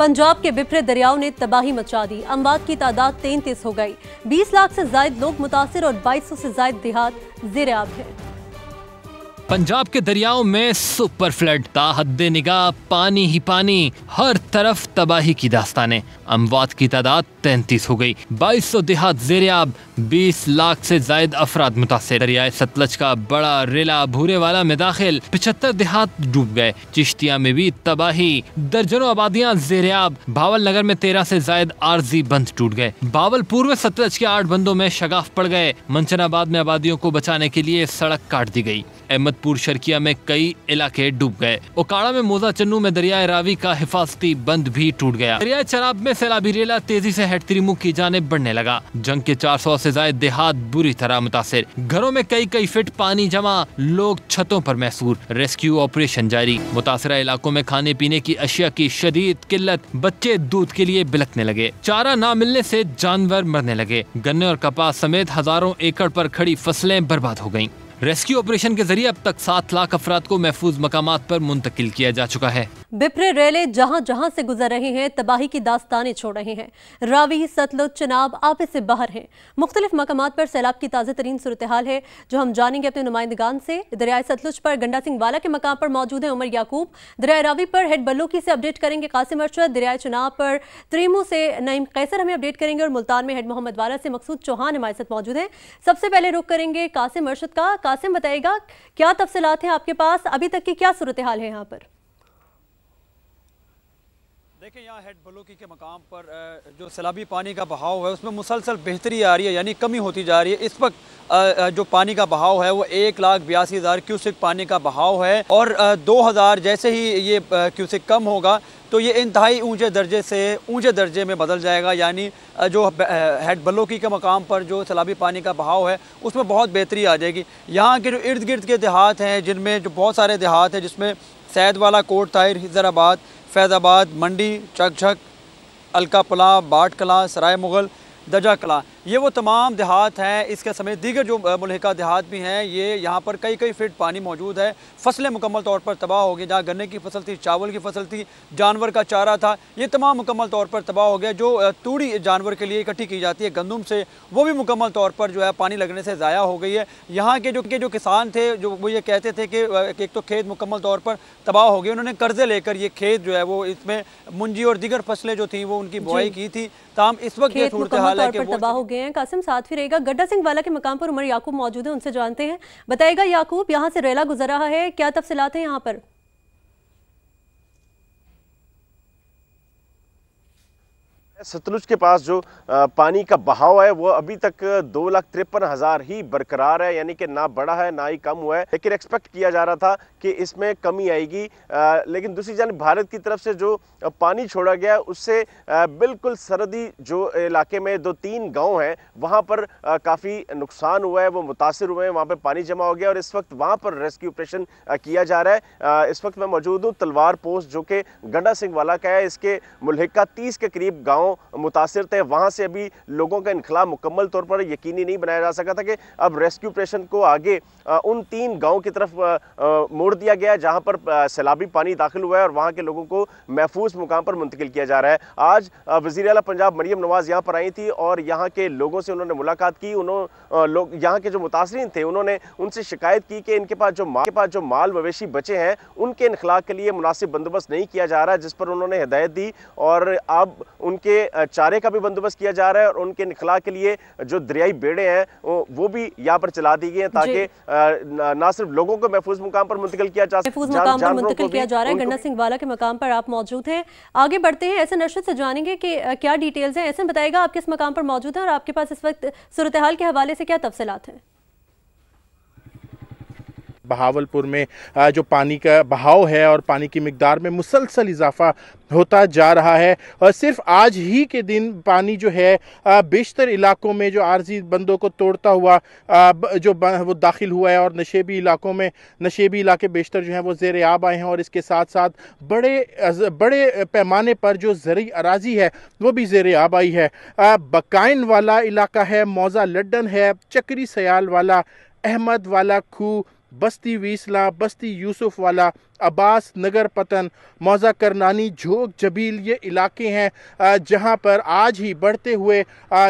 पंजाब के बिफरे दरियाओं ने तबाही मचा दी। अमवात की तादाद 33 हो गई। 20 लाख से ज्यादा लोग मुतासिर और 2200 से ज्यादा देहात ज़ेर आब है। पंजाब के दरियाओं में सुपर फ्लड, ताहद्दे निगाह पानी ही पानी, हर तरफ तबाही की दास्तानें। अमवात की तादाद 33 हो गई, 2200 देहात ज़ेर-ए-आब, 20 लाख से जायद अफराद मुतासिर। दरियाए सतलज का बड़ा रेला भूरेवाला में दाखिल 75 देहात डूब गए। चिश्तिया में भी तबाही, दर्जनों आबादियां ज़ेर-ए-आब। भावल नगर में 13 से जायद आरजी बंद टूट गए। बावलपुर में सतलज के 8 बंदों में शगाफ पड़ गए। मंचनाबाद में आबादियों को बचाने के लिए सड़क काट दी गई। अहमदपुर शर्किया में कई इलाके डूब गए। ओकाड़ा में मोजा चन्नू में दरियाए रावी का हिफाजती बंद भी टूट गया। दरियाए चनाब में सैलाबी रेला तेजी से हेडतिरिमुख की जानिब बढ़ने लगा। जंग के 400 से ज्यादा देहात बुरी तरह मुतासिर। घरों में कई फीट पानी जमा, लोग छतों पर महसूर। रेस्क्यू ऑपरेशन जारी। मुतासरा इलाकों में खाने पीने की अशिया की शदीद किल्लत, बच्चे दूध के लिए बिलखने लगे। चारा न मिलने से जानवर मरने लगे। गन्ने और कपास समेत हजारों एकड़ पर खड़ी फसलें बर्बाद हो गयी। रेस्क्यू ऑपरेशन के जरिए अब तक 7 लाख अफराद को महफूज मकामात पर मुंतकिल किया जा चुका है। बिफरे रेले जहां जहां से गुजर रहे हैं तबाही की दास्तानें छोड़ रहे हैं। रावी, सतलुज, चनाब आपे से बाहर हैं। मुख्तलिफ मकामात पर सैलाब की ताज़ा तरीन सूरत हाल है जो हम जानेंगे अपने नुमाइंदगान से। दरियाए सतलुज पर गंडा सिंह वाला के मकाम पर मौजूद है उमर याकूब। दरियाए रावी पर हेड बल्लूकी से अपडेट करेंगे कासिम अरशद। दरियाए चनाब पर त्रीमू से नईम कैसर हमें अपडेट करेंगे और मुल्तान में हेड मोहम्मद वाला से मकसूद चौहान हमारे साथ मौजूद है। सबसे पहले रुख करेंगे कासिम अरशद का। कासिम बताइएगा क्या तफसीलात हैं आपके पास, अभी तक की क्या सूरत हाल है यहाँ पर? देखिए, यहाँ हेड बलूकी के मकाम पर जो सैलाबी पानी का बहाव है उसमें मुसलसल बेहतरी आ रही है, यानी कमी होती जा रही है। इस वक्त जो पानी का बहाव है वो 1,82,000 क्यूसिक पानी का बहाव है और 2,000 जैसे ही ये क्यूसिक कम होगा तो ये इंतहाई ऊंचे दर्जे में बदल जाएगा। यानी जो हेड बलूकी के मकाम पर जो सैलाबी पानी का बहाव है उसमें बहुत बेहतरी आ जाएगी। यहाँ के जो इर्द गिर्द के देहात हैं जिनमें जो बहुत सारे देहात हैं जिसमें सैदवाला, कोट ताहिर, हिजराबाद, फैज़ाबाद, मंडी, चकझक, अलका पला, बाट कला, सराय मुगल, दजा कला, ये वो तमाम देहात हैं। इसके समेत दीगर जो मुल्हिका देहात भी हैं, ये यहाँ पर कई फीट पानी मौजूद है। फसलें मुकम्मल तौर पर तबाह हो गई। जहाँ गन्ने की फसल थी, चावल की फसल थी, जानवर का चारा था, ये तमाम मुकम्मल तौर पर तबाह हो गया। जो तूड़ी जानवर के लिए इकट्ठी की जाती है गंदम से, वो भी मुकम्मल तौर पर जो है पानी लगने से ज़ाया हो गई है। यहाँ के जो किसान थे जो वो ये कहते थे कि एक तो खेत मुकम्मल तौर पर तबाह हो गए। उन्होंने कर्जे लेकर ये खेत जो है वो इसमें मुंजी और दीगर फसलें जो थी वो उनकी बुआई की थी। ताम इस वक्त ये सूरत हाल है कि तबाह हो गए हैं। कासिम साथ भी रहेगा। गड्डा सिंह वाला के मकाम पर उमर याकूब मौजूद है, उनसे जानते हैं। बताइएगा याकूब, यहाँ से रेला गुजर रहा है, क्या तफसीलात हैं यहाँ पर? सतलुज के पास जो पानी का बहाव है वो अभी तक 2,53,000 ही बरकरार है, यानी कि ना बढ़ा है ना ही कम हुआ है। लेकिन एक्सपेक्ट किया जा रहा था कि इसमें कमी आएगी, लेकिन दूसरी जानिब भारत की तरफ से जो पानी छोड़ा गया उससे बिल्कुल सरहदी जो इलाके में 2-3 गांव हैं वहां पर काफ़ी नुकसान हुआ है, वो मुतासिर हुए हैं, वहां पर पानी जमा हो गया और इस वक्त वहां पर रेस्क्यू ऑपरेशन किया जा रहा है। इस वक्त मैं मौजूद हूँ तलवार पोस्ट जो कि गंडा सिंह वाला का है। इसके मुल्हिका 30 के करीब गाँव मुतासिर थे। वहां से अभी लोगों का इनखला मुकम्मल तौर पर यकीनी नहीं बनाया जा सका था कि अब रेस्क्यू ऑपरेशन को आगे उन 3 गांव की तरफ मोड़ दिया गया जहां पर सैलाबी पानी दाखिल हुआ है और वहां के लोगों को महफूज मुकाम पर मुंतकिल किया जा रहा है। आज वज़ीर आला पंजाब मरियम नवाज यहाँ पर आई थी और यहाँ के लोगों से उन्होंने मुलाकात की। लोग यहाँ के जो मुतासरीन थे उन्होंने उनसे शिकायत की कि इनके पास जो माल मवेशी बचे हैं उनके इनखला के लिए मुनासिब बंदोबस्त नहीं किया जा रहा, जिस पर उन्होंने हिदायत दी और अब उनके चारे का भी बंदोबस्त किया जा रहा है और उनके निखला के लिए जो दरियाई बेड़े हैं वो भी यहाँ पर चला दी गई हैं ताकि ना सिर्फ लोगों को महफूज मुकाम पर मुंतकिल किया जा सके, मुंतकिल किया जा रहा है। गन्ना सिंह वाला के मकाम पर आप मौजूद हैं। आगे बढ़ते हैं, ऐसे नशद से जानेंगे कि क्या डिटेल्स हैं। ऐसे बताएगा आप किस मकाम पर मौजूद हैं और आपके पास इस वक्त सूरत हाल के हवाले से क्या तफसीलात हैं? बहावलपुर में जो पानी का बहाव है और पानी की मिकदार में मुसलसल इजाफा होता जा रहा है और सिर्फ आज ही के दिन पानी जो है बेशतर इलाकों में जो आर्जी बंदों को तोड़ता हुआ वो दाखिल हुआ है और नशेबी इलाकों में नशेबी इलाके बेशतर जो हैं वो ज़ेर आब आए हैं और इसके साथ साथ बड़े पैमाने पर जो ज़रई अराजी है वो भी ज़ेर आब आई है। बकाइन वाला इलाका है, मौजा लड्डन है, चक्री सयाल वाला, अहमद वाला खू, बस्ती वीसला, बस्ती यूसुफ वाला, अब्बास, नगर पतन, मौजा करनानी, झोक, जबील ये इलाके हैं जहां पर आज ही बढ़ते हुए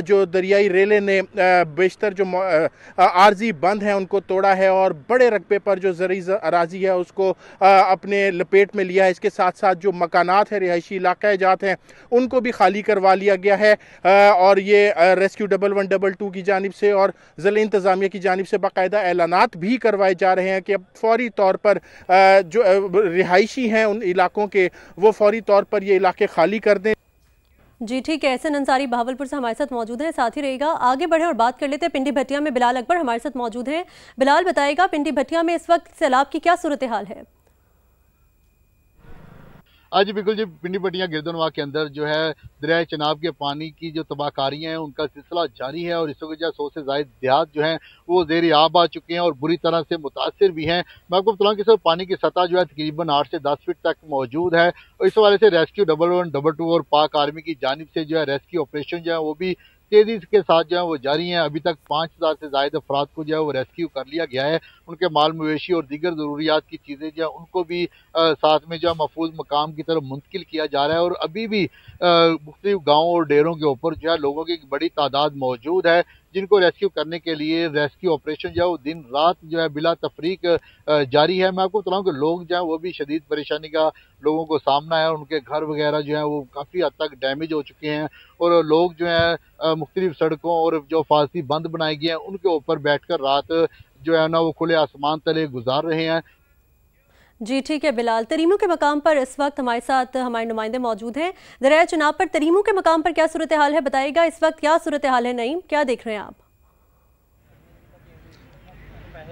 जो दरियाई रेले ने बेशतर जो आर्जी बंद हैं उनको तोड़ा है और बड़े रकबे पर जो ज़रई अराजी है उसको अपने लपेट में लिया है। इसके साथ साथ जो मकानात है, रिहायशी इलाका जात हैं, उनको भी खाली करवा लिया गया है और ये रेस्क्यू 1112 की जानिब से और ज़िला इंतज़ामिया की जानिब से बाकायदा ऐलानात भी करवाए जा रहे हैं कि अब फौरी तौर पर जो रिहायशी हैं उन इलाकों के वो फौरी तौर पर ये इलाके खाली कर दें। जी ठीक है, एहसन अंसारी बहावलपुर से हमारे साथ मौजूद हैं, साथ ही रहेगा। आगे बढ़े और बात कर लेते हैं पिंडी भटिया में बिलाल अकबर हमारे साथ मौजूद हैं। बिलाल बताएगा पिंडी भटिया में इस वक्त सैलाब की क्या सूरत हाल है? आज बिल्कुल जी, पिंडी भटिया गिरदनवा के अंदर जो है दरिया चनाब के पानी की जो तबाहकारियाँ हैं उनका सिलसिला जारी है और इस वक्त 100 से ज़ायद देहात जो हैं वो ज़ेर आब आ चुके हैं और बुरी तरह से मुतासर भी हैं। मैं आपको बताऊँ कि सर पानी की सतह जो है तकरीबन 8 से 10 फीट तक मौजूद है और इस हवाले से रेस्क्यू 1112 और पाक आर्मी की जानिब से जो है रेस्क्यू ऑपरेशन जो है वो भी तेजी के साथ जो है वो जारी हैं। अभी तक 5000 से ज़ायद अफराद को जो है वो रेस्क्यू कर लिया गया है। उनके माल मवेशी और दीगर ज़रूरियात की चीज़ें जो है उनको भी साथ में जो है महफूज मकाम की तरफ मुंतकिल किया जा रहा है और अभी भी मुख्तलिफ गाँवों और डेरों के ऊपर जो है लोगों की बड़ी तादाद मौजूद है जिनको रेस्क्यू करने के लिए रेस्क्यू ऑपरेशन जो है वो दिन रात जो है बिला तफरीक जारी है। मैं आपको बताऊँ कि लोग जो है वो भी शदीद परेशानी का लोगों को सामना है। उनके घर वगैरह जो है वो काफ़ी हद तक डैमेज हो चुके हैं और लोग जो है मुख्तलिफ सड़कों और जो फासली बंद बनाई गई हैं उनके ऊपर बैठकर रात जो है ना वो खुले आसमान तले गुजार रहे हैं। जी ठीक है बिलाल, तरीमू के मकाम पर इस वक्त हमारे साथ हमारे नुमाइंदे मौजूद हैं। दरिया चनाब पर तरीमू के मकाम पर क्या सूरत हाल है बताइएगा, इस वक्त क्या सूरत हाल है? नईम, क्या देख रहे हैं आप?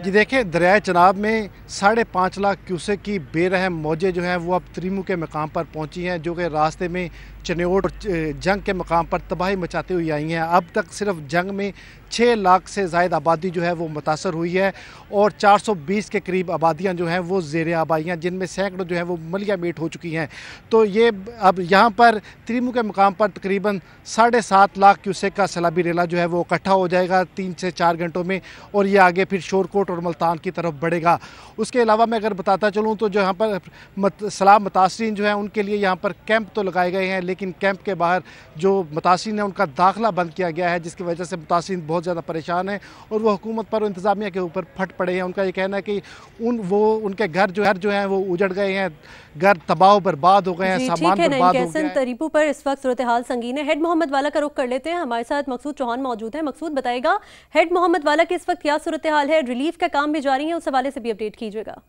जी देखिए, दरिया चनाब में 5.5 लाख क्यूसेक की बेरहम मौजें जो हैं वो अब तरीमू के मकाम पर पहुंची हैं, जो कि रास्ते में चनेोट और जंग के मकाम पर तबाही मचाते हुए आई हैं। अब तक सिर्फ जंग में 6 लाख से ज़ायद आबादी जो है वो मुतासर हुई है और 420 के करीब आबादियाँ जो हैं वो ज़ेर आब आई हैं, जिनमें सैकड़ों जो हैं वो मलिया मेट हो चुकी हैं। तो ये अब यहाँ पर तरीमू के मकाम पर तकरीबन 7.5 लाख क्यूसेक का सैलाबी रेला जो है वो इकट्ठा हो जाएगा 3 से 4 घंटों में और ये आगे फिर शोरकोट और मुल्तान की तरफ बढ़ेगा। उसके अलावा मैं अगर बताता चलूँ तो जो यहाँ पर सैलाब मुतासरीन जो हैं उनके लिए यहाँ पर कैंप तो लगाए गए हैं, लेकिन कैंप के बाहर जो मुतासरीन है उनका दाखिला बंद किया गया है, जिसकी वजह से मुतासरीन बहुत ज़्यादा परेशान हैं और वो हुकूमत पर इंतज़ामिया के ऊपर फट पड़े हैं। उनका ये कहना है कि उनके घर जो हैं वो उजड़ गए हैं, घर तबाह बर्बाद हो गए हैं, सामान बर्बाद हो गया है। तरीपू पर इस वक्त सूरत हाल संगीन है। हेड मोहम्मद वाला का रुख कर लेते हैं, हमारे साथ मकसूद चौहान मौजूद है। मकसूद बताएगा हेड मोहम्मद वाला की इस वक्त क्या सूरत हाल है? रिलीफ का काम भी जारी है, उस हवाले से भी अपडेट कीजिएगा।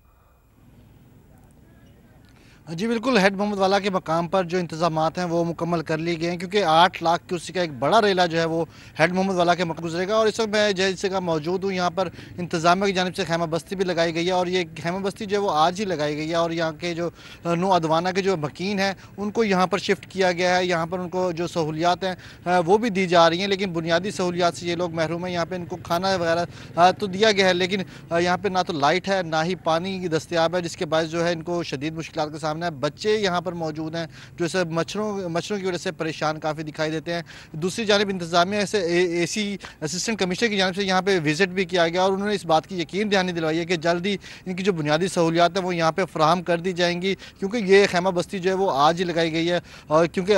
जी बिल्कुल, हेड मोहम्मद वाला के मकाम पर जो इंतजामात हैं वो मुकम्मल कर लिए गए हैं, क्योंकि 8 लाख क्यूसेक का एक बड़ा रेला जो है वो हेड मोहम्मद वाला के मकाम गुजरेगा। और इस वक्त मैं जैसे का मौजूद हूँ, यहाँ पर इंतजामिया की जानिब से खैमा बस्ती भी लगाई गई है और ये खैमा बस्ती जो है वो आज ही लगाई गई है और यहाँ के जो नो अदवाना के जो मकीन हैं उनको यहाँ पर शिफ्ट किया गया है। यहाँ पर उनको जो सहूलियात हैं वो भी दी जा रही हैं, लेकिन बुनियादी सहूलियात से ये लोग महरूम हैं। यहाँ पर इनको खाना वगैरह तो दिया गया है, लेकिन यहाँ पर ना तो लाइट है ना ही पानी दस्तियाब है, जिसके बायस जो है इनको शदीद मुश्किलात का सामना है। बच्चे यहाँ पर मौजूद हैं जो इसे मच्छरों की वजह से परेशान काफ़ी दिखाई देते हैं। दूसरी जानिब इंतजामिया से एसी असिस्टेंट कमिश्नर की जानिब से यहाँ पे विजिट भी किया गया और उन्होंने इस बात की यकीन दहानी दिलवाई है कि जल्द ही इनकी जो बुनियादी सहूलियात है वो यहाँ पे फराहम कर दी जाएंगी, क्योंकि ये खैमा बस्ती जो है वो आज ही लगाई गई है। और क्योंकि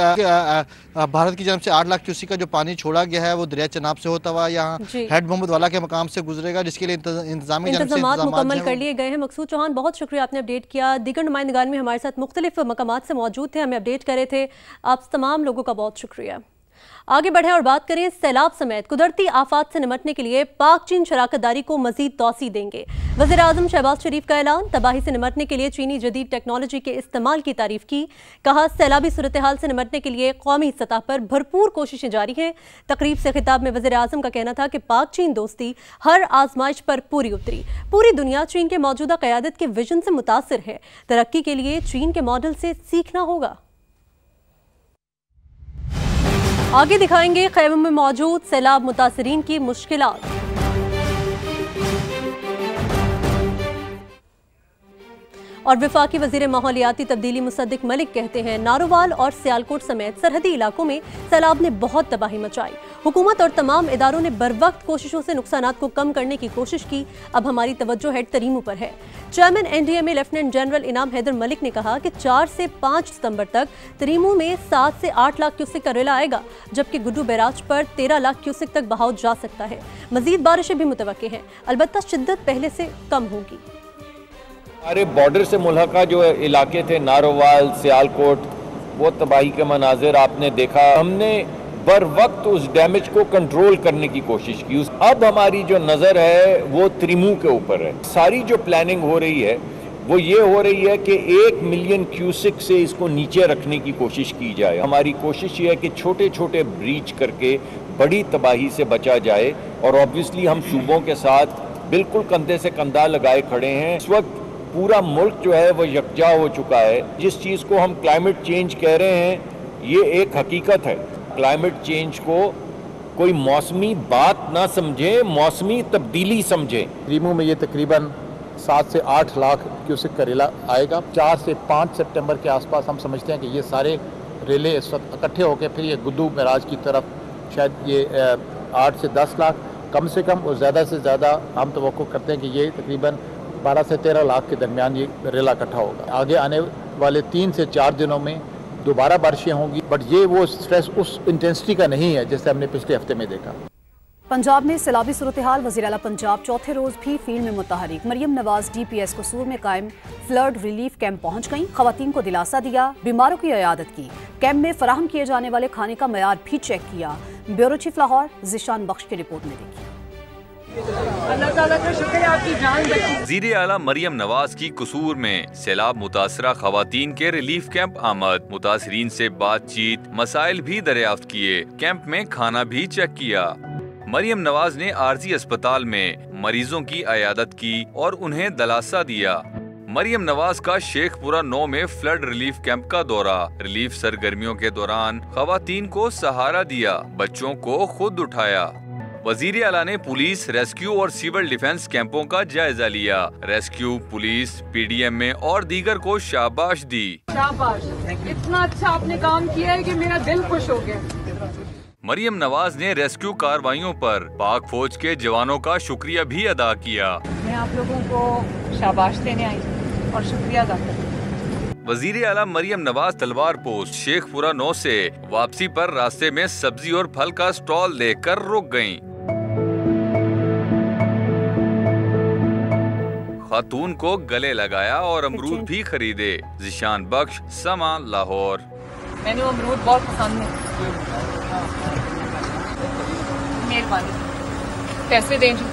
भारत की जानिब से 8 लाख क्यूसेक का जो पानी छोड़ा गया है वो दरिया चनाब से होता हुआ यहाँ हेड मोहम्मद वाला के मकाम से गुजरेगा, जिसके लिए इंतजाम मुकम्मल कर लिए गए हैं। मकसूद चौहान, बहुत शुक्रिया, आपने अपडेट किया। दीगर नुमाइंदगान में हमारे साथ मुख्तलिफ मकामात से मौजूद थे, हमें अपडेट कर रहे थे। आप तमाम लोगों का बहुत शुक्रिया। आगे बढ़े और बात करें सैलाब समेत कुदरती आफात से निपटने के लिए पाक चीन शराकतदारी को मजीद तौसी देंगे। वज़ीर आज़म शहबाज शरीफ का ऐलान, तबाही से निपटने के लिए चीनी जदीद टेक्नोलॉजी के इस्तेमाल की तारीफ की। कहा सैलाबी सूरत हाल से निपटने के लिए कौमी सतह पर भरपूर कोशिशें जारी हैं। तकरीब से खिताब में वज़ीर आज़म का कहना था कि पाक चीन दोस्ती हर आजमाइश पर पूरी उतरी। पूरी दुनिया चीन के मौजूदा क़यादत के विजन से मुतासिर है। तरक्की के लिए चीन के मॉडल से सीखना होगा। आगे दिखाएंगे खैमों में मौजूद सैलाब मुतासरीन की मुश्किलात। और वफाकी वजीर माहौलियाती तब्दीली मुसद्दिक मलिक कहते हैं नारोवाल और सियालकोट समेत सरहदी इलाकों में सैलाब ने बहुत तबाही मचाई। हुकूमत और तमाम इदारों ने बरवक्त कोशिशों से नुकसानात को कम करने की कोशिश की। अब हमारी तवज्जो हेड तरीमू पर है। चेयरमैन एनडीएमए लेफ्टिनेंट जनरल इनाम हैदर मलिक ने कहा कि 4 से 5 सितंबर तक तरीमू में 7 से 8 लाख क्यूसेक का रेला आएगा, जबकि गुड्डू बैराज पर 13 लाख क्यूसेक तक बहाव जा सकता है। मजीद बारिशें भी मुतवक्के हैं, अलबत्ता शिद्दत पहले से कम होगी। हमारे बॉर्डर से मुल्हका जो इलाके थे नारोवाल, सियालकोट, वो तबाही के मनाजिर आपने देखा। हमने बर वक्त उस डैमेज को कंट्रोल करने की कोशिश की। अब हमारी जो नज़र है वो तरीमू के ऊपर है। सारी जो प्लानिंग हो रही है वो ये हो रही है कि 1 मिलियन क्यूसिक से इसको नीचे रखने की कोशिश की जाए। हमारी कोशिश ये है कि छोटे छोटे ब्रीच करके बड़ी तबाही से बचा जाए। और ऑब्वियसली हम सूबों के साथ बिल्कुल कंधे से कंधा लगाए खड़े हैं। इस वक्त पूरा मुल्क जो है वो यकजा हो चुका है। जिस चीज़ को हम क्लाइमेट चेंज कह रहे हैं ये एक हकीकत है। क्लाइमेट चेंज को कोई मौसमी बात ना समझे, मौसमी तब्दीली समझे। तरीमू में ये तकरीबन 7 से 8 लाख क्यूसेक का रेला आएगा। 4 से 5 सितंबर के आसपास हम समझते हैं कि ये सारे रेले इस वक्त इकट्ठे होकर फिर ये गुड्डू बैराज की तरफ शायद ये 8 से 10 लाख कम से कम और ज़्यादा से ज़्यादा हम तवक्को करते हैं कि ये तकरीबन 12 से 13 लाख के दरमियान ये रेला इकट्ठा होगा। आगे आने वाले 3 से 4 दिनों में दोबारा बारिशें होंगी, बट ये वो स्ट्रेस उस इंटेंसिटी का नहीं है जैसे हमने पिछले हफ्ते में देखा। पंजाब में सैलाबी सूरत हाल। वज़ीर आला पंजाब चौथे रोज भी फील्ड में मुतहरिक। मरियम नवाज DPS कसूर में कायम फ्लड रिलीफ कैंप पहुंच गईं। खवातीन को दिलासा दिया, बीमारों की इयादत की। कैंप में फराहम किए जाने वाले खाने का मयार भी चेक किया। ब्यूरो चीफ लाहौर ज़िशान बख्श की रिपोर्ट में देखिए। वज़ीर आला मरियम नवाज की कसूर में सैलाब मुतासरा खवातीन के रिलीफ कैंप आमद। मुतासरीन से बातचीत, मसाइल भी दरियाफ्त किए। कैंप में खाना भी चेक किया। मरियम नवाज ने आरजी अस्पताल में मरीजों की इयादत की और उन्हें दिलासा दिया। मरियम नवाज का शेखपुरा 9 में फ्लड रिलीफ कैंप का दौरा। रिलीफ सरगर्मियों के दौरान खवातीन को सहारा दिया, बच्चों को खुद उठाया। वजीर आला ने पुलिस, रेस्क्यू और सिविल डिफेंस कैंपों का जायजा लिया। रेस्क्यू, पुलिस, PDMA और दीगर को शाबाश दी। शाबाश, इतना अच्छा आपने काम किया है कि मेरा दिल खुश हो गया। मरियम नवाज ने रेस्क्यू कार्रवाइयों पर पाक फौज के जवानों का शुक्रिया भी अदा किया। मैं आप लोगों को शाबाश देने आई और शुक्रिया अदा करती हूं। वजीर आला मरियम नवाज तलवार पोस्ट शेखपुरा 9 से वापसी पर रास्ते में सब्जी और फल का स्टॉल देखकर रुक गयीं। खातून को गले लगाया और अमरूद भी खरीदे। ज़िशान बख्श, समा, लाहौर। मैंने अमरूद बहुत पसंद है। मेहरबानी, पैसे दें जी।